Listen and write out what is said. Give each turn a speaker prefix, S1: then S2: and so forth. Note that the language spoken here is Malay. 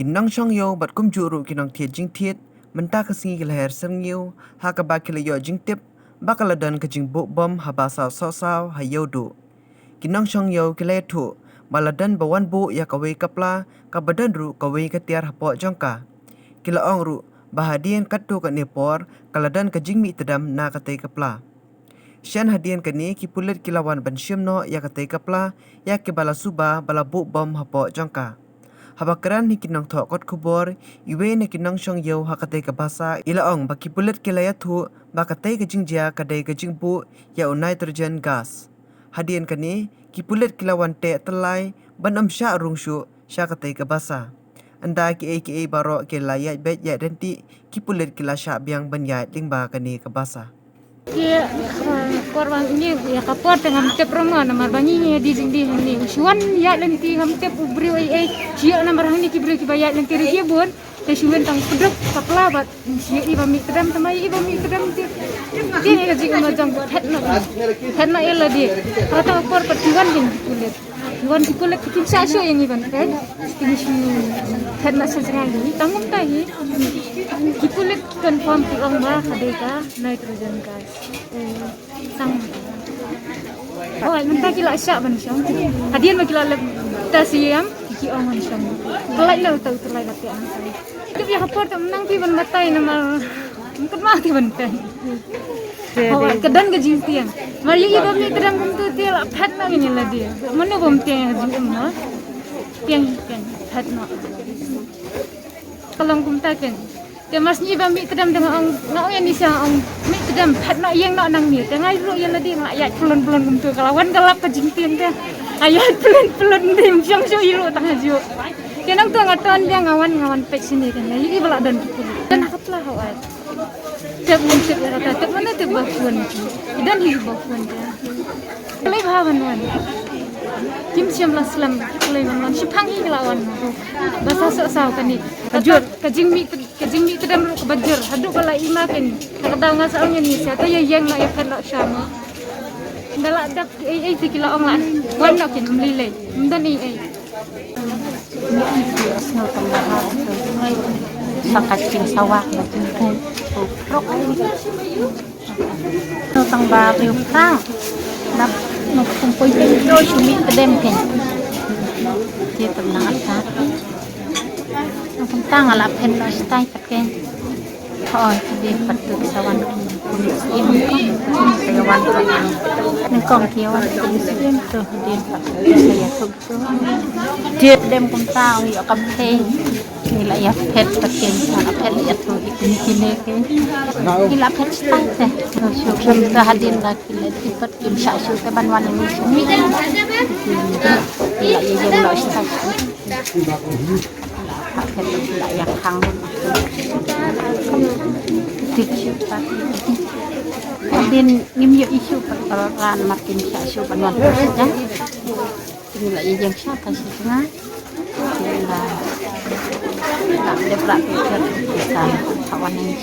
S1: Kinang shong yo bat kum juru kinang tiet jing tiet menta kesingi leher sengiu ha ka ba kilayo jing tip bakaladan ke jing buk bom ha ba saw hayodu. Kinang shong yo kilay tu baladan bawan bu ya kawe kapla ka badan ru kawe ka tiar hapo jongka. Kila ong ru bahadian katu ka nepor kaladan ke jing mi tedam na ka te kapla. Shan hadian kani ki pulit kilawan ban syamno ya ka te kapla ya ke bala suba bala buk bom hapo jongka. Habakaran ni kinang thok kot kubor iwe ni kinang shong yo hakate ka basa ila ong baki pulit kilaya thu bakate ka jingjia kadai ka jingbu ya nitrogen gas. Hadian kani ki pulit kilawan te telai ban sya rungshu sya kate ka basa. Anda ki aka baro ke layat bet ya denti ki pulit kila sya biang ban ya lingba kani ka basa.
S2: Dia korban ini ya kapor dengan tep roma nomor banyi di ini suan ya lenti ham tep ubri sia nomor hani kibri kibaya lenti dia bon te suan tang pedok kapla bat sia iba mi kedam tamai iba mi kedam dia ni gaji ngajang het na ela dia rata kapor perjuan din kulit Yuan di kulit kitim sasyo yang iban kan sting syu het na sejang ni tangum tai di kulit kan pam ti ong ba kadeka nitrogen gas sang oh menta kila syak ban syang hadian ma kila ta siam ki ong man syang kelai lo tau telai lati ang sai itu ya kapor ta menang ti ban matai nama mungkin mati ban tai oh kedan gaji tiang mari iba mi terang kumtu tiang phat na ni la dia mano bom tiang haji umma tiang phat na kalau kumta kan dia mas ni iba mi terang dengan ang nak yang ni sang ang mi terang phat na yang nak nang ni tengah ru yang la dia nak ayat pelon-pelon kumtu kalawan galap kajing tiang dia ayat pelon-pelon dia jang so iru tang haji dia nang tu ngaton dia ngawan pek sini kan ya iba la dan kapla hawat tep muncul rata tep mana tep bakuan dan hidup bakuan dia kelai bahawan wan tim siam laslam kelai bahawan sipangi kelawan bahasa sok-sok kan ni kajur kajing mi kedam bajur haduk bala ima kan kada ngasalnya ni siapa yang nak yakan nak syama ndala dak ai tikila ong lan wan nak kin mlile mdan ai ni asal tambahan sakacing sawak bacing kan rok no tang ba riu prang nap no kumpoi do sumi kedem ken dia tenang atat no tang ala pen no stai taken oh dia patut sawan kulit sim ko sawan sayang nengkong kiawan kulit sim tu dia patut saya tu dia dem kuntang yo kaphe nila ya pet pakin sana pet ya tu ikini ke nila pet stang se so kita hadin la kila tipat kim sha su ke banwan ni sumi nila ya yang lo stang pet nila ya hang tichu pat hadin ngim yo isu peran makin sha su banwan saja nila yang sha kasih tengah tak ada praktik bisa kawan yang